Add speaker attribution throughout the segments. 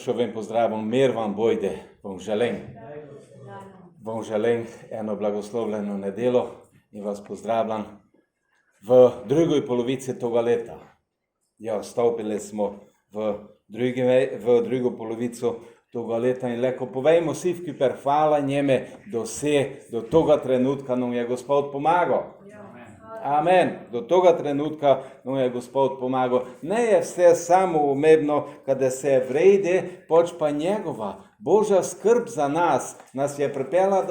Speaker 1: Що він поздравив, мир вам буде, вам želim eno blagoslovljeno nedelo in vas pozdravljam v drugoj polovici toga leta. Ja, stopili smo v drugo polovico toga leta in leko povejmo si vkiper hvala njeme do toga trenutka nam je Gospod pomagal. Amen. Do toga trenutka nam je Gospod pomagal. Ne je vse samoumevno, kada se vrede, pač pa njegova Božja skrb za nas je pripeljala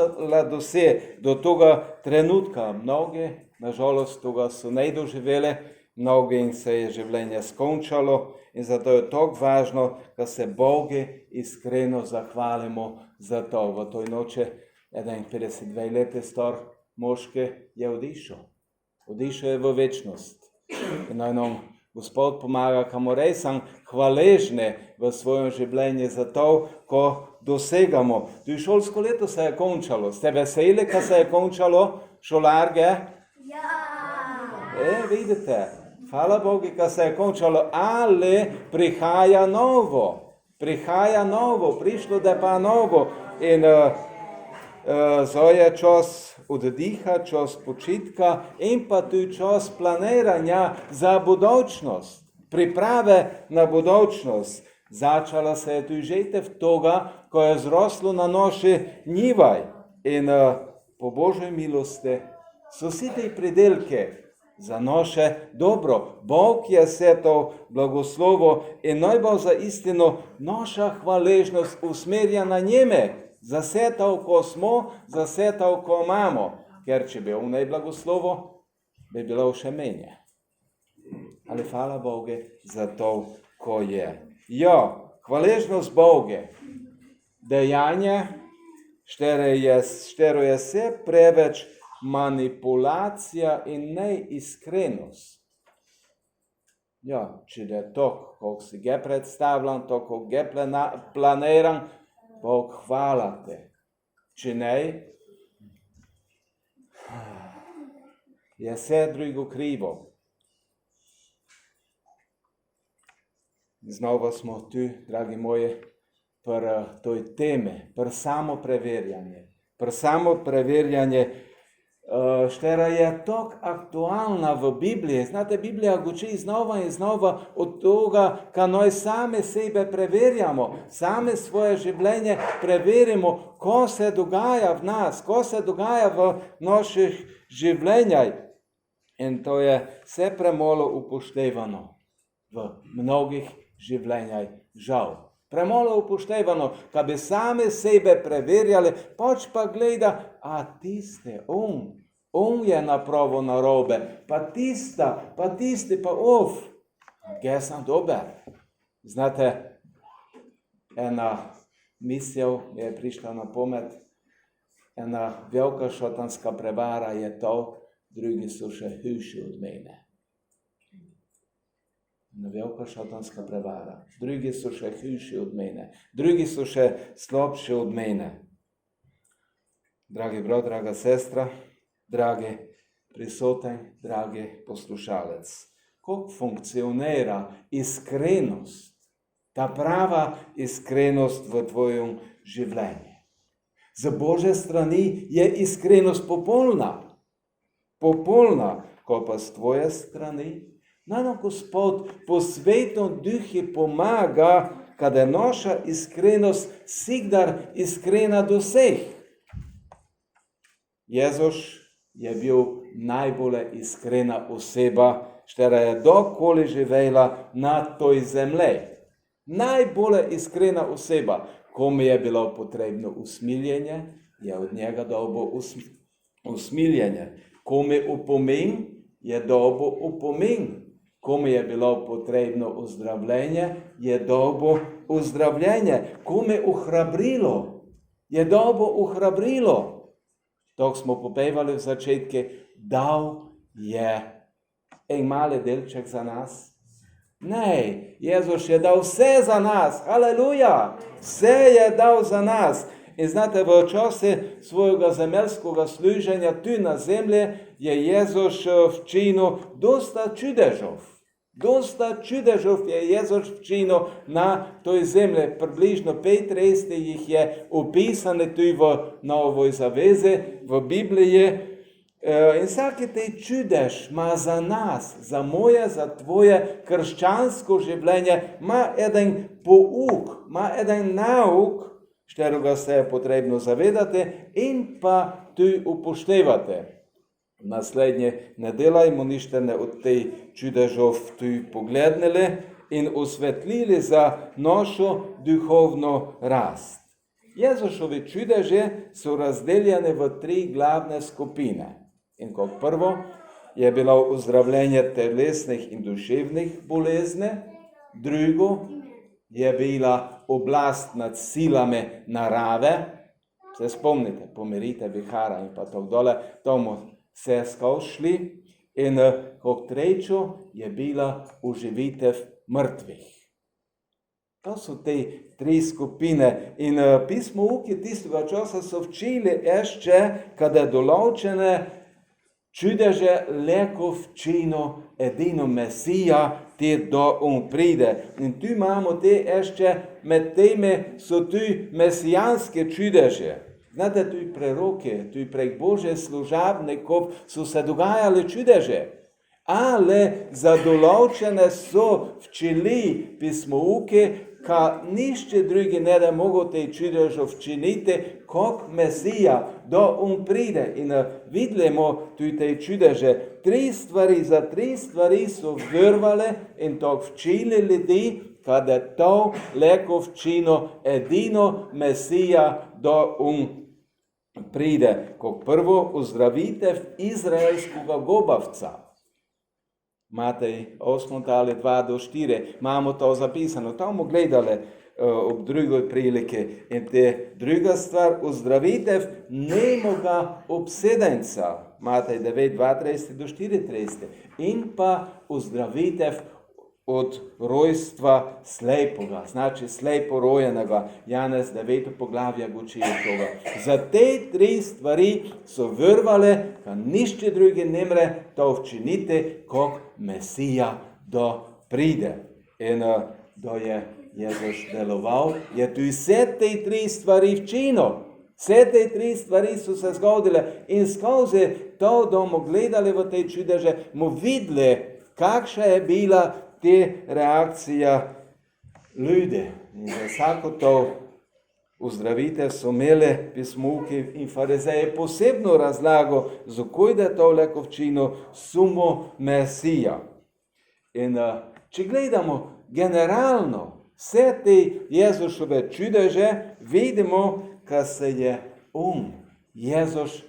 Speaker 1: do toga trenutka. Mnogi, nažalost, toga so ne doživeli, mnogi in se je življenje skončalo in zato je tako važno, da se Bogu iskreno zahvalimo za to. V toj noči 51 leti star moški je odišel. Odišel je v večnost. In naj nam Gospod pomaga, kamor res sem hvaležni v svojem življenju za to, ko dosegamo. Tudi šolsko leto se je končalo. Ste veseli, ko se je končalo šolarge? Ja! Vidite, hvala Bogu, ko se je končalo, ali prihaja novo. Prihaja novo, prišlo da pa novo. In zdaj je čas oddiha, čas počitka in pa tudi čas planiranja za budućnost, priprave na budućnost. Začala se je tudi žetev toga, ko je zroslo na naši njivaj. In po Božoj milosti so vsi te pridelke za naše dobro. Bog je vse to blagoslovo in naj bo za istino naša hvaležnost usmerjena njeme. Za vse to, ko smo, za vse to, ko imamo. Ker če bi on ne blagoslovo, bi bilo še menje. Ali hvala Bogu za to, ko je. Ja, hvaležnost Bogu. Dejanje, štero je vse preveč manipulacija in neiskrenost. Ja, če je to, kako si ga predstavljam, to, kako ga planiram, Bog hvala te. Če ne, je vse drugo krivo. Znova smo tu, dragi moji, pri toj temi, pri samopreverjanje, štera je tako aktualna v Bibliji. Znate, Biblija uči znova in znova od toga, ka naj same sebe preverjamo, same svoje življenje preverimo, ko se dogaja v nas, ko se dogaja v naših življenjih. In to je vse premalo upoštevano v mnogih življenjih, žal. Premalo upoštevano, ka bi same sebe preverjali, pač pa gleda, a tiste, on je napravo narobe, pa tista, pa tisti, pa gdje sem dober. Znate, ena misel je prišla na pamet, ena velika šatanska prevara je to, drugi so še hujši od mene. Ena velika šatanska prevara. Drugi so še hujši od mene. Drugi so še slabši od mene. Dragi brat, draga sestra, dragi prisoten, dragi poslušalec. Kako funkcionira iskrenost, ta prava iskrenost v tvojem življenju? Z Božje strani je iskrenost popolna. Popolna, ko pa z tvoje strani nam Gospod po Svetom Duhu pomaga, kada je naša iskrenost vsikdar iskrena do vseh. Jezus je bil najbolj iskrena oseba, štera je dokoli živela na toj zemlji. Najbolj iskrena oseba. Komu je bilo potrebno usmiljenje, je od njega dobil usmiljenje. Komu upomin, je dobil upomin. Komu je bilo potrebno uzdravljenje, je dobil uzdravljenje. Komu je ohrabrilo, je dobil ohrabrilo. To smo popevali v začetku, dal je en mali delček za nas. Ne, Jezus je dal vse za nas, haleluja, vse je dal za nas. In znate, v čase svojega zemeljskega služenja tu na zemlji je Jezus včinil dosta čudežov. Dosta čudežov je Jezus učinil na toj zemlji. Približno 35 jih je opisane tudi v Novoj zavezi, v Bibliji. In vsaki tej čudež ima za nas, za moje, za tvoje krščansko življenje, ima eden pouk, ima eden nauk, šterega se je potrebno zavedati in pa tudi upoštevati. Naslednje ne delajmo ništa od tej čudežov tudi poglednili in osvetlili za našo duhovno rast. Jezusovi čudeže so razdeljene v 3 glavne skupine. In kot prvo je bilo uzdravljenje telesnih in duševnih bolezni, drugo je bila oblast nad silami narave, se spomnite, pomirite vihara in pa tako dole, tomu se skošli, in kot trečo je bila oživitev mrtvih. To so te 3 skupine in pismouki tistega časa so včili ešte, kada določene čudeže lekov čino edino Mesija, te do pride. In tu imamo te ešte, med temi so tu mesijanske čudeže. Znate, tu preroke, tu prek Božje služabnikov so se dogajale čudeže. Ale za določene so včili pismouki, ka nišče drugi ne da mogo te čudežo včiniti, kot Mesija, do pride. In vidimo tu te čudeže. 3 stvari so vrvale in to včili ljudi, kada to leko včino edino Mesija do pride. Kot prvo, uzdravitev izraelskega gobavca. Matej 8. ali 2 do 4, imamo to zapisano, to bomo gledali ob drugoj prilike. In te druga stvar, uzdravitev nemoga obsedenca, Matej 9, 32 do 34, in pa uzdravitev od rojstva slepoga, znači sleporojenega, Janez 9. poglavja goči od toga. Za te 3 stvari so vrvale, ka nišče drugi ne more to včiniti, kot Mesija do pride. In do je Jezus deloval, je tu vse te 3 stvari včinil. Vse te 3 stvari so se zgodile in skozi to, da bomo gledali v te čudeže, bomo videli, kakšna je bila te reakcija ljudi. In za vsako to uzdravitev so imeli pismouki in farizeji posebno razlago, zakaj da to leko včino samo Mesija. In če gledamo generalno vse te Jezusove čudeže, vidimo, ka se je Jezus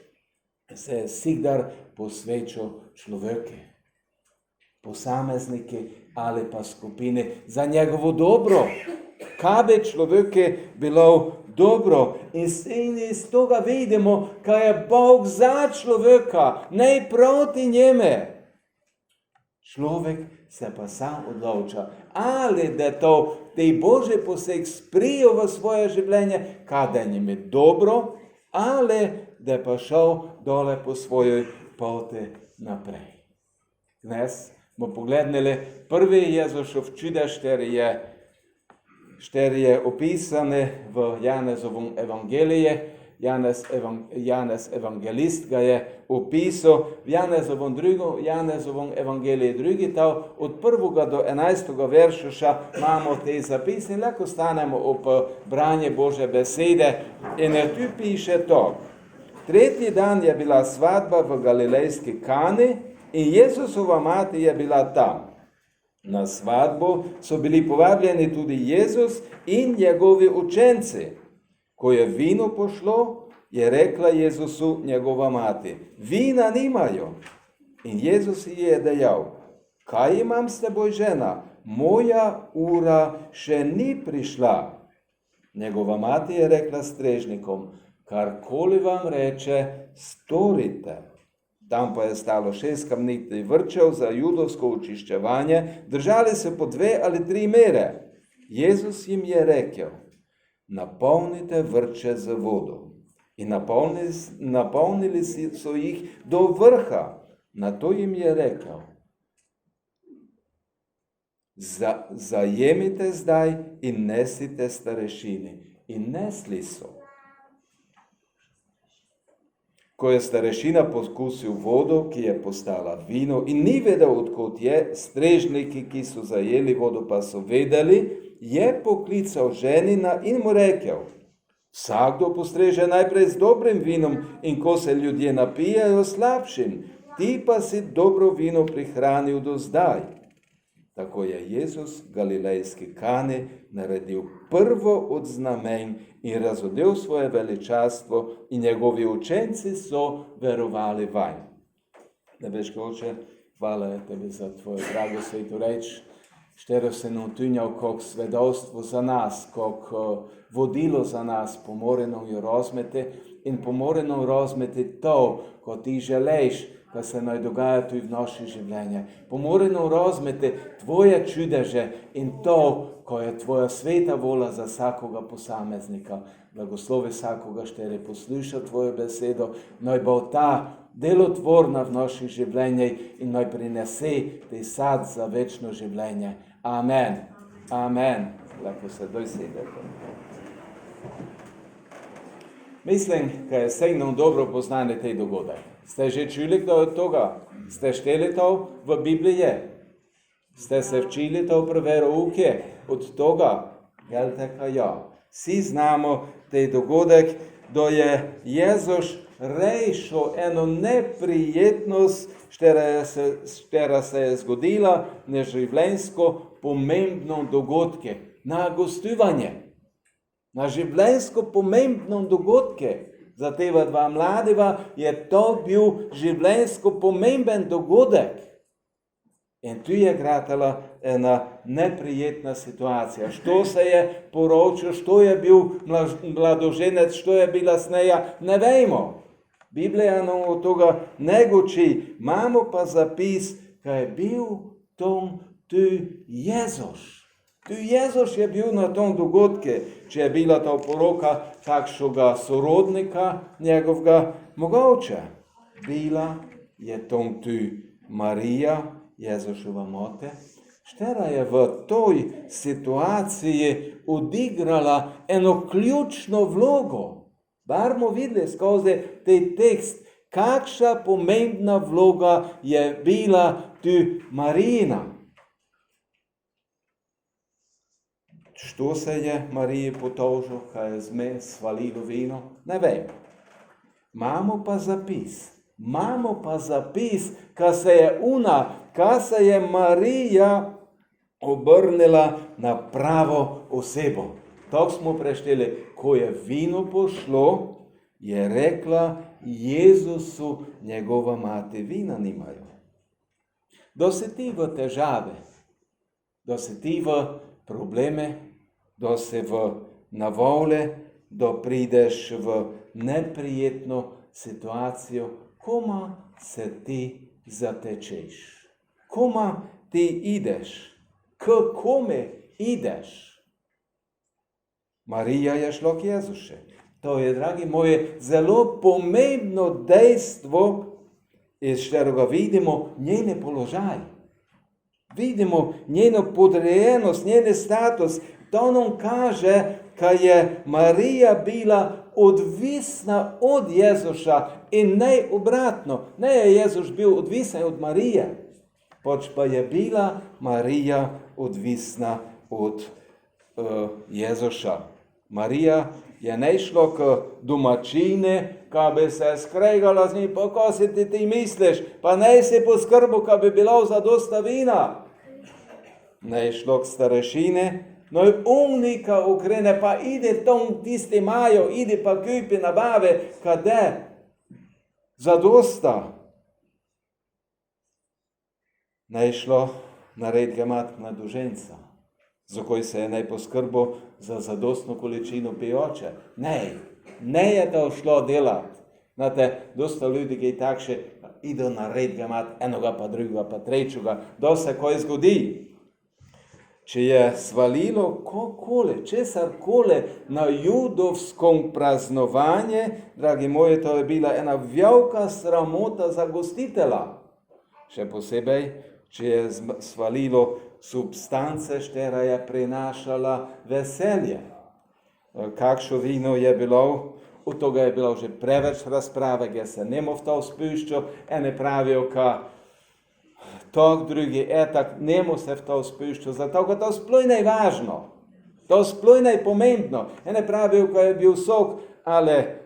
Speaker 1: se je vsikdar posvečal človeku, posamezniki ali pa skupini, za njegovo dobro. Kaj bi človeku bilo dobro? In iz toga vidimo, kaj je Bog za človeka, ne proti njeme. Človek se pa sam odloča, ali da to tej Božji poseg sprijo v svoje življenje, kada je njime dobro, ali da pa šel dole po svojoj poti naprej. Dnes bomo pogledali prvi Jezusov čudež, štiri je opisane v Janezovom evangeliji. Janez evangelist ga je opisal v Janezovom evangeliji drugi tav, od 1. do 11. verša imamo te zapise in lahko stanemo ob branje Božje besede. In tu piše to: 3. dan je bila svadba v galilejski Kani in Jezusova mati je bila tam. Na svadbo so bili povabljeni tudi Jezus in njegovi učenci. Ko je vino pošlo, je rekla Jezusu njegova mati: vina nimajo. In Jezus ji je dejal: kaj imam s teboj, žena? Moja ura še ni prišla. Njegova mati je rekla strežnikom: karkoli vam reče, storite. Tam pa je stalo 6 kamnitih vrčev za judovsko očiščevanje, držali se po 2 ali 3 mere. Jezus jim je rekel: napolnite vrče z vodo. In napolnili so jih do vrha. Nato jim je rekel: Zajemite zdaj in nesite starešini. In nesli so. Ko je starešina poskusil vodo, ki je postala vino in ni vedel, odkot je, strežniki, ki so zajeli vodo, pa so vedeli, je poklical ženina in mu rekel: vsakdo postreže najprej z dobrim vinom in ko se ljudje napijajo, slabšim, ti pa si dobro vino prihranil do zdaj. Tako je Jezus v galilejski Kani naredil prvo od znamenj in razodel svoje veličastvo in njegovi učenci so verovali vanj. Nebeški Oče, hvala tebi za tvojo drago svetu reč, štero se nam tunjal kog svedovstvo za nas, kog vodilo za nas, pomoreno jo rozmete in pomoreno rozmete to, ko ti želeš, da se naj dogaja tudi v naše življenje. Pomoreno rozmete tvoje čudeže in to, ko je tvoja sveta vola za vsakoga posameznika. Blagoslovi vsakoga, štere posluša tvojo besedo, naj bo ta delotvorna v naših življenjih in naj prinese te sad za večno življenje. Amen. Amen. Lahko se dosedete. Mislim, da je vsej nam dobro poznane te dogodek. Ste že čuli kdo od toga? Ste šteli to v Bibliji? Ste se včili to v verouke od toga? Jel tako ja. Vsi znamo te dogodek, da je Jezus rešil eno neprijetnost, štera se je zgodila na življenjsko pomembno dogodke, na gostovanje. Na življenjsko pomembno dogodke. Za tega dva mladega je to bil življenjsko pomemben dogodek. In tu je gratala ena neprijetna situacija. Što se je poročil, što je bil mladoženec, što je bila sneja, ne vemo. Biblija nam od toga ne goči. Imamo pa zapis, da je bil tom tu Jezus. Tu Jezus je bil na tom dogodke, če je bila ta poroka kakšnega sorodnika njegovega, mogoče. Bila je tom tu Marija, Jezušova mati, štera je v toj situaciji odigrala eno ključno vlogo. Barmo videli skozi te tekst, kakšna pomembna vloga je bila tu Marijina. Što se je Mariji potožil, kaj je zmes svalilo vino? Ne vem. Imamo pa zapis, kaj se je Marija obrnila na pravo osebo. Tako smo prešteli, ko je vino pošlo, je rekla Jezusu njegova mati, vina nimajo. Da si ti v težave, da si ti v probleme, da si v navole, da prideš v neprijetno situacijo, koma se ti zatečeš, koma ti ideš, k kome ideš. Marija je šla k Jezušu. To je, dragi moji, zelo pomembno dejstvo, iz katerega vidimo njene položaj. Vidimo njeno podrejenost, njen status. To nam kaže, da je Marija bila odvisna od Jezuša in ne obratno. Ne je Jezus bil odvisen od Marije, pač pa je bila Marija odvisna od Jezuša. Marija je ne šla k domačini, ka bi se skregala z njim, pa ko si ti misliš, pa ne si poskrbo, ka bi bilo zadosta vina. Ne šla k starešini, no in umnika ukrene, pa ide tom tisti majo, ide pa kupi nabave, kade zadosta. Ne šla narediti mat mladoženca, za koj se je ne poskrbo za zadostno količino pijoče. Ne je to šlo delati. Znate, dosta ljudi, ki takše, ido narediti mat enoga pa drugega pa trečega, da se kaj zgodi. Če je svalilo kokole, česarkole na judovskom praznovanje, dragi moji, to je bila ena velika sramota za gostitelja. Še posebej, če je svalilo substance, štera je prinašala veselje. Kakšno vino je bilo, od toga je bilo že preveč razprave, ga se nemo v to spuščal, ene pravijo, ka tok, drugi etak, nemo se v to spuščal, zato ka to sploh ne je važno, to sploh ne je pomembno, ene pravijo, ka je bil sok, ale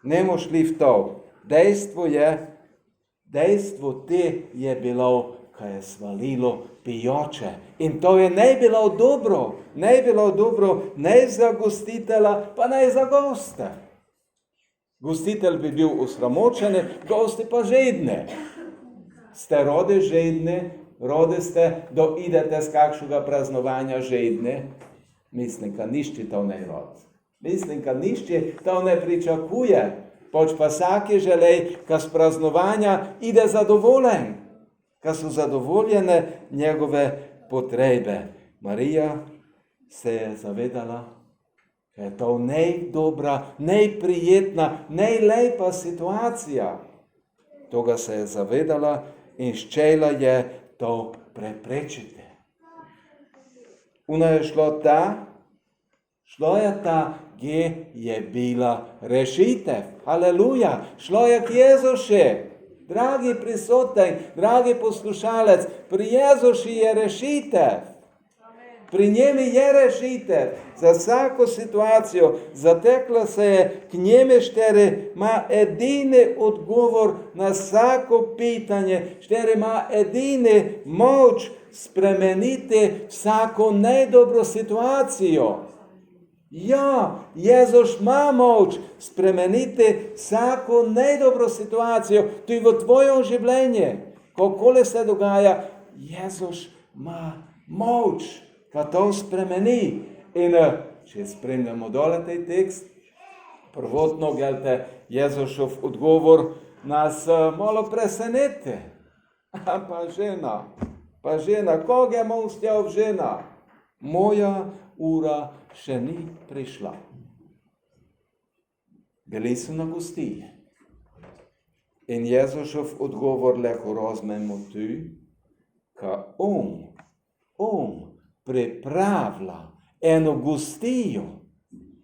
Speaker 1: nemo šli v to. Dejstvo te je bilo, kaj je svalilo pijoče. In to je ne bilo dobro, ne za gostitelja, pa ne za goste. Gostitelj bi bil osramočen, gosti pa žedne. Ste rode žedne, rode ste, da idete z kakšnega praznovanja žedne. Mislim, ka nišči to ne rod. Mislim, ka nišči to ne pričakuje. Poč pa vsake želej, ka z praznovanja ide zadovoljen, ka so zadovoljene njegove potrebe. Marija se je zavedala, da je to najdobra, najprijetna, najlepa situacija. Toga se je zavedala in ščela je to preprečiti. Ona je šlo je ta, gdje je bila rešitev. Haleluja, šlo je k Jezuši. Dragi prisoten, dragi poslušalec, pri Jezuši je rešitev. Pri njemi je rešitev za vsako situacijo. Zatekla se je k njemi, štere ima edini odgovor na vsako pitanje, štere ima edini moč spremeniti vsako najdobro situacijo. Ja, Jezus ima moč spremeniti vsako najdobro situacijo, tudi v tvojem življenju. Kakole se dogaja, Jezus ima moč, da to spremeni. In če spremljamo dole tej tekst, prvotno, gelte, Jezusov odgovor nas malo preseneti. Pa žena, koga je mostjav žena? Moja ura še ni prišla. Bili so na gostiji. In Jezusov odgovor lahko razumemo tu, ka on pripravlja eno gostijo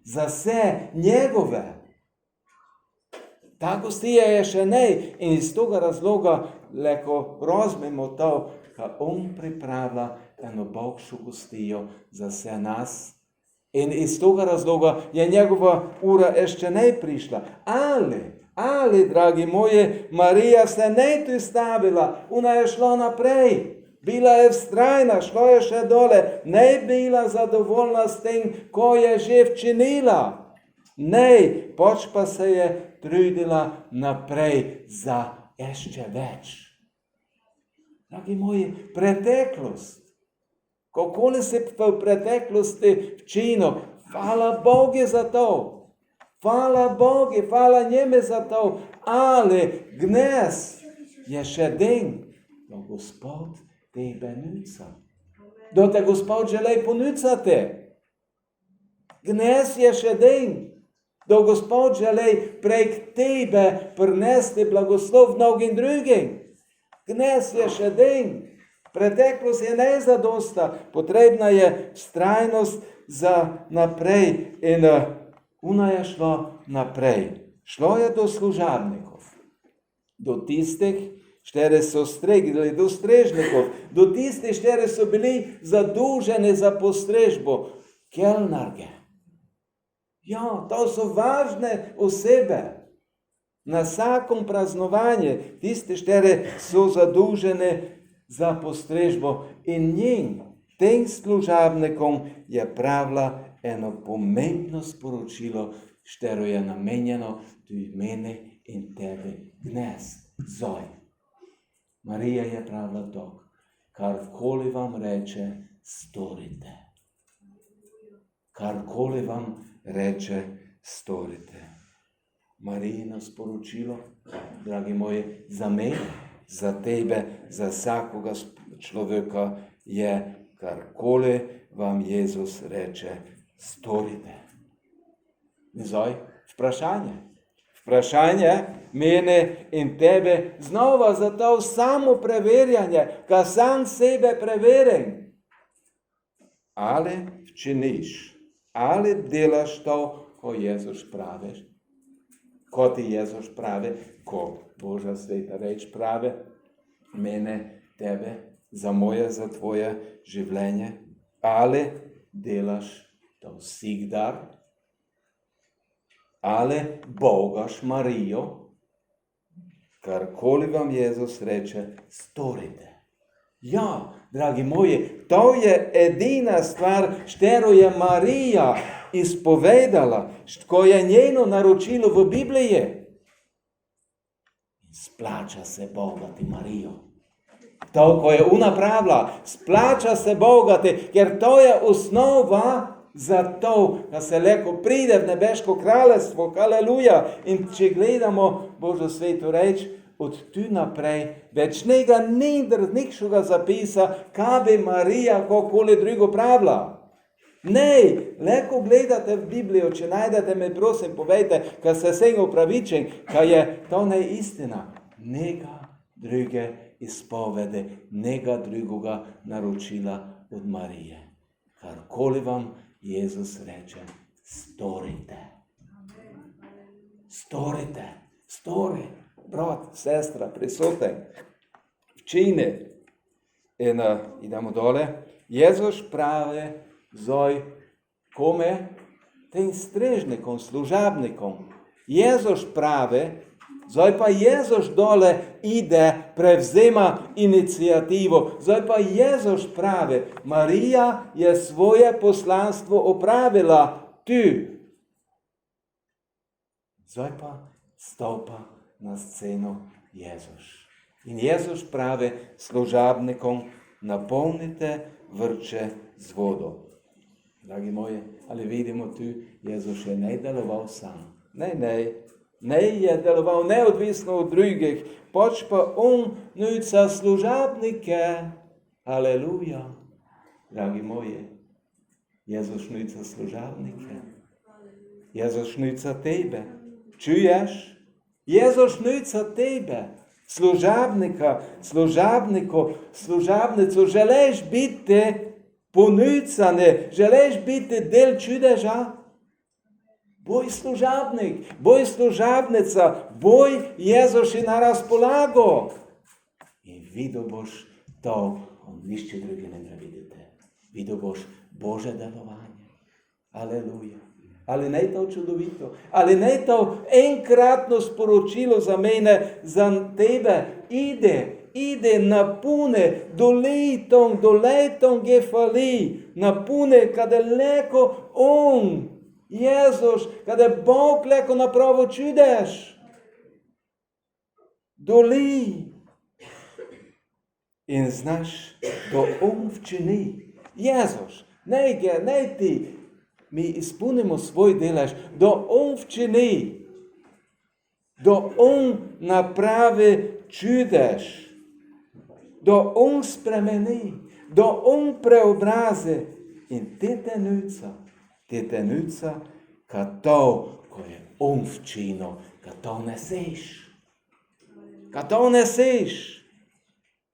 Speaker 1: za vse njegove. Ta gostija je še ne in iz toga razloga lahko razumemo to, ka on pripravlja eno boljšo gostijo za vse nas. In iz toga razloga je njegova ura ještě ne prišla. Ali, dragi moji, Marija se ne tu stavila, ona je šla naprej. Bila je vztrajna, šla je še dole, ne bila zadovoljna s tem, ko je že včinila. Ne, pač pa se je trudila naprej za ještě več. Dragi moji, preteklost. Kako se v preteklosti včinil? Hvala Bogu za to. Hvala Bogu, hvala njemu za to. Ali gnes je še den, da Gospod tebe nuca. Da te Gospod želi ponucati. Gnes je še den, da Gospod želi prek tebe prinesti blagoslov mnogim drugim. Gnes je še den. Preteklost je nezadosta, potrebna je vztrajnost za naprej in ona je šla naprej. Šlo je do služabnikov, do tistih, štere so stregli, do strežnikov, do tistih, štere so bili zaduženi za postrežbo, kelnarge. Ja, to so važne osebe. Na vsakom praznovanju tisti, štere so zaduženi za postrežbo in njim, tem služabnikom je pravila eno pomembno sporočilo, štero je namenjeno tudi meni in tebi dnes, zoj. Marija je pravila to, karkoli vam reče, storite. Karkoli vam reče, storite. Marijino sporočilo, dragi moji, za mene, za tebe, za vsakoga človeka je, karkoli vam Jezus reče, storite. In zdaj, Vprašanje mene in tebe znova za to samo preverjanje, ka sam sebe preverim. Ali činiš, ali delaš to, ko Jezus pravi, ko ti Jezus pravi, ko Božja sveta reč pravi, mene, tebe, za moje, za tvoje življenje, ali delaš to vsikdar, ali bogaš Marijo, karkoli vam Jezus reče, storite. Ja, dragi moji, to je edina stvar, štero je Marija izpovedala, ko je njeno naročilo v Bibliji. Splača se bogati, Marijo. To, ko je ona pravila, splača se bogati, ker to je osnova za to, da se lahko pride v nebeško kraljestvo, haleluja. In če gledamo Božjo sveto reč, od tu naprej, več njega ni nikšega zapisa, kaj bi Marija kakoli drugo pravila. Ne, lahko gledate v Biblijo, če najdete me, prosim, povejte, kaj se vsem upravičen, kaj je to ne istina. Nega druge izpovede, nega drugega naročila od Marije. Karkoli vam Jezus reče, storite. Storite, stori, brat, sestra, prisoten, včini. In idemo dole. Jezus pravi, zdaj, kome? Tem strežnikom, služabnikom. Jezus pravi, zdaj pa Jezus dole ide, prevzema inicijativo. Zdaj pa Jezus pravi, Marija je svoje poslanstvo opravila tu. Zdaj pa stopa na sceno Jezus. In Jezus pravi služabnikom, napolnite vrče z vodo. Dragi moji, ali vidimo tu, Jezus je ne deloval sam. Ne je deloval neodvisno od drugih, pač pa on nuca služabnike. Aleluja. Dragi moji, Jezus nuca služabnike. Jezus nuca tebe. Čuješ? Jezus nuca tebe. Služabnika, služabnico, želiš biti ponucane, želiš biti del čudeža? Boj služabnik, boj služabnica, boj Jezus je na razpolago. In videl boš to, ko nišče drugi ne vidite. Videl boš Božje delovanje. Aleluja. Ali ne je to čudovito? Ali ne je to enkratno sporočilo za mene, za tebe? Ide, napune, doletom gefali, napune, kada leko on, Jezus, kada Bog leko napravo čudež. Doli. In znaš, da on včini. Jezus, ne ti, mi izpolnimo svoj delež, da on včini, da on napravi čudež, da on spremeni, da on preobrazi. In te tenuca, ka to, ko je on včino, ka to neseš.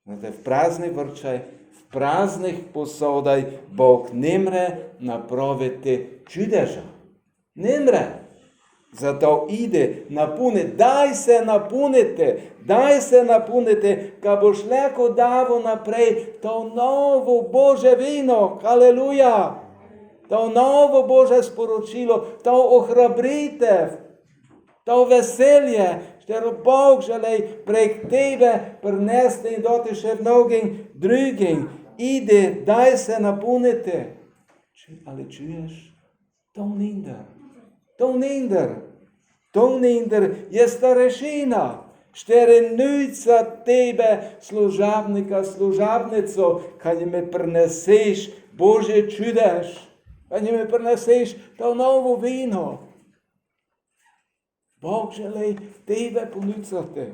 Speaker 1: Znate, v prazni vrčaj, v praznih posodaj Bog ne mre napraviti čudeža. Ne mre. Zato ide, napune, daj se napunite, ka boš lahko davo naprej to novo Božje vino, haleluja, to novo Božje sporočilo, to ohrabritev, to veselje, štero Bog želi prek tebe prinesti in doti še mnogim drugim. Ide, daj se napunite. Ali čuješ? To ninder je starešina, šterenuca tebe, služabnika, služabnico, kaj me prineseš Božje čudež, kaj me prineseš to novo vino. Bog želi tebe ponucati.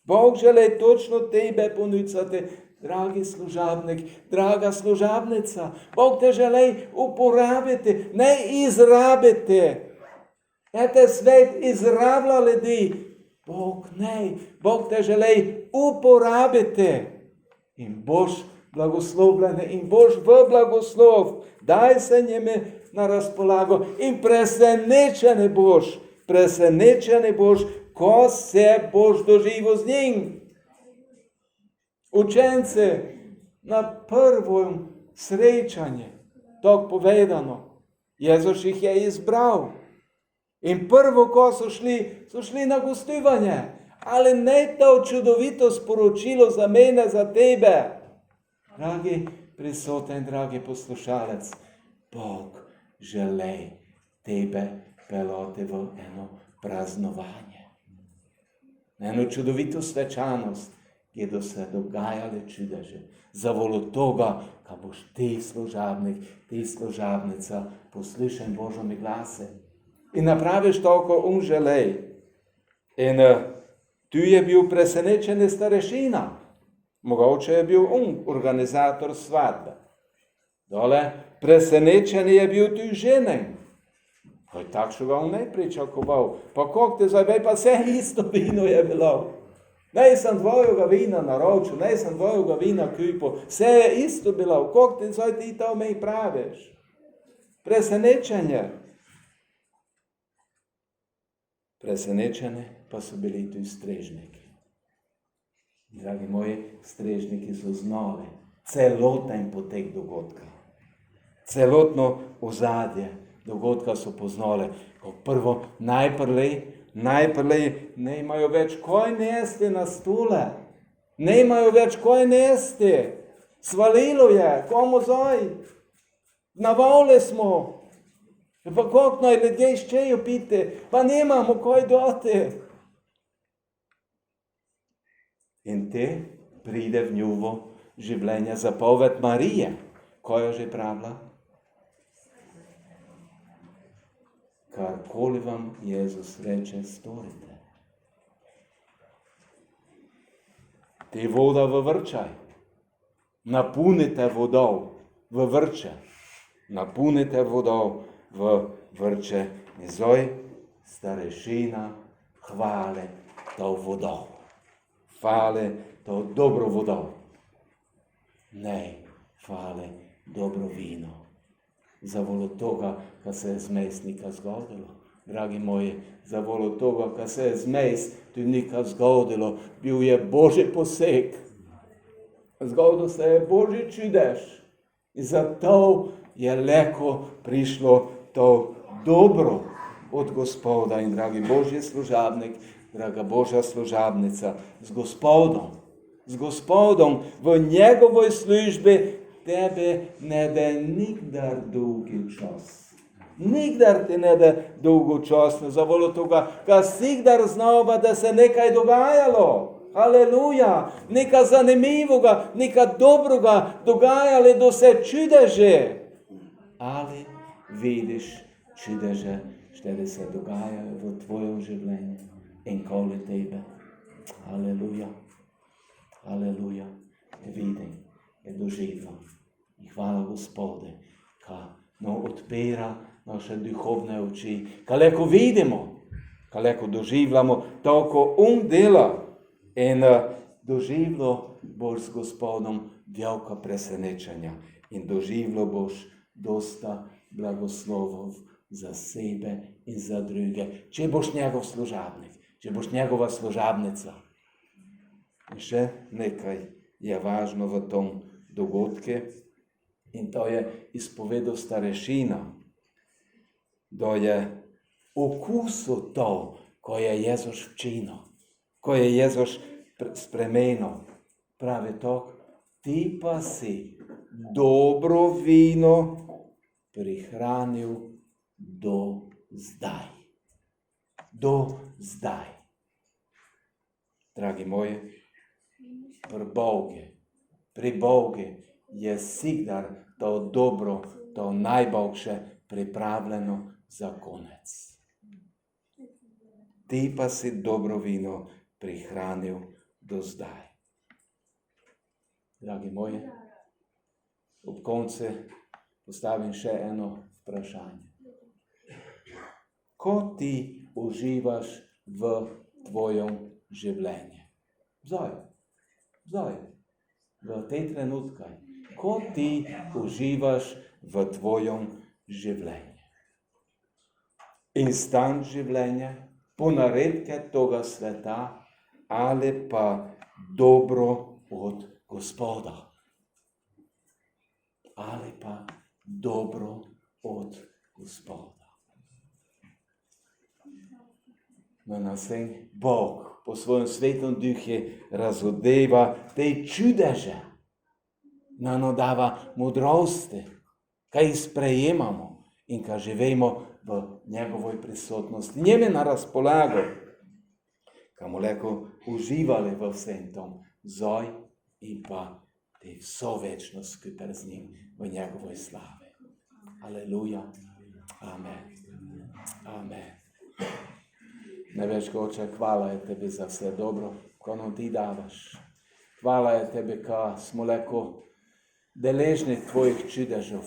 Speaker 1: Bog želi točno tebe ponucati, dragi služabnik, draga služabnica. Bog te želi uporabiti, ne izrabiti. Te svet izrablja ljudi. Bog ne, Bog te želi uporabiti. In boš blagoslovljen in boš v blagoslov. Daj se njime na razpolago in presenečen boš, ko se boš doživel z njim. Učence na prvom srečanje, tako povedano, Jezus jih je izbral. In prvo, ko so šli na gostovanje. Ali ne to čudovito sporočilo za mene, za tebe? Dragi prisoten, dragi poslušalec, Bog želi tebe peljati v eno praznovanje. Eno čudovito svečanost, kjer se dogajale čudeže. Zavolo toga, ka boš ti služabnik, ti služabnica poslušen Božjimi glase. In napraviš to, ko želi. In tu je bil presenečen starešina. Mogoče je bil organizator svadbe. Dole presenečen je bil tu ženin. Kaj takšnega ne pričakoval. Pa kako te zdaj, pa vse isto vino je bilo. Ne sem tvojega vina naročil, ne sem tvojega vina kupil. Vse je isto bilo. Kako te zdaj ti to mi praviš? Presenečenje. Presenečeni pa so bili tudi strežniki. Dragi moji, strežniki so znali celoten potek dogodka. Celotno ozadje dogodka so poznali. Kot prvo, najprej ne imajo več kaj nesti na stole. Ne imajo več kaj nesti. Svalilo je, komu zdaj? Navali smo. Pa kako naj ljudje ščejo piti, pa nemamo kaj dati. In te pride v njuvo življenje zapoved Marije. Kaj je že pravila? Karkoli vam Jezus reče, storite. Te voda v vrčaj. Napunite vodov v vrče. Napunite vodov v vrče. In zdaj starešina hvale to vodov. Hvale to dobro vodov. Ne, hvale dobro vino. Zavolo toga, ka se je zmesnika zgodilo. Dragi moji, zavolo toga, ka se je zmesnika zgodilo. Bil je Božji poseg. Zgodil se je Božji čudež. In zato je leko prišlo to dobro od Gospoda. In dragi Božji služabnik, draga Božja služabnica, z Gospodom v njegovoj službi tebe ne da nikdar dolgi čas. Nikdar te ne da dolgočasno. Zavolo toga, ka sikdar znova, da se nekaj dogajalo. Aleluja. Nekaj zanimivega, nekaj dobrega dogajalo, da se čudeže. Ali vidiš čudeže, štere se dogajajo v tvojem življenju in koli tebe. Aleluja. Aleluja. Vidim, je doživel. In hvala Gospode, ka odpira naše duhovne oči, ka leko vidimo, ka leko doživljamo, toliko dela. In doživlo boš z Gospodom velika presenečenja. In doživlo boš dosta blagoslovov za sebe in za druge. Če boš njegov služabnik, če boš njegova služabnica. In še nekaj je važno v tom dogodku. In to je izpovedal starešina. Da je okusil to, ko je Jezus včinil. Ko je Jezus spremenil. Pravi to, ti pa si dobro vino prihranil do zdaj. Do zdaj. Dragi moji, pri Bogu je sikdar to dobro, to najboljše pripravljeno za konec. Ti pa si dobro vino prihranil do zdaj. Dragi moji, ob koncu postavim še eno vprašanje. ko ti uživaš v tvojom življenju. Zdaj, v tej trenutkaj, ko ti uživaš v tvojom življenju. Instant življenja, ponaredke toga sveta, ali pa dobro od Gospoda. Ali pa dobro od Gospoda. No, naslednji Bog po svojem svetom duhu razodeva te čudeže, nam dava modrosti, kaj jih sprejemamo in kaj živimo v njegovoj prisotnosti. Njeme na razpolago, kamo leko uživali v vsem tom, zdaj in pa te vso večnost skupaj z njim v njegovoj slavi. Aleluja. Amen. Amen. Največ Oče, hvala je tebi za vse dobro, ko nam ti davaš. Hvala je tebi, ko smo leko deležni tvojih čudežev.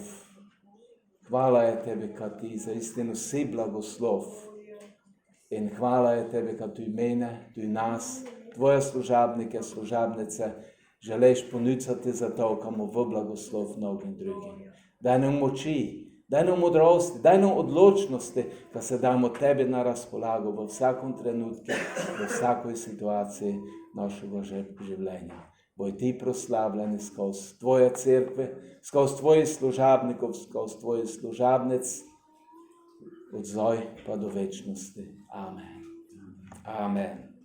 Speaker 1: Hvala je tebi, ko ti za istinu si blagoslov. In hvala je tebi, ko tu mene, tu nas, tvoje služabnike, služabnice, želiš ponuditi za to, komu v blagoslov mnogim drugim. Daj nam moči, daj nam modrosti, daj nam odločnosti, da se damo tebi na razpolago v vsakom trenutku, v vsakoj situaciji našega življenja. Boj ti proslavljeni skozi tvoje cerkve, skozi tvojih služabnikov, skozi tvojih služabnic, od zdaj pa do večnosti. Amen. Amen.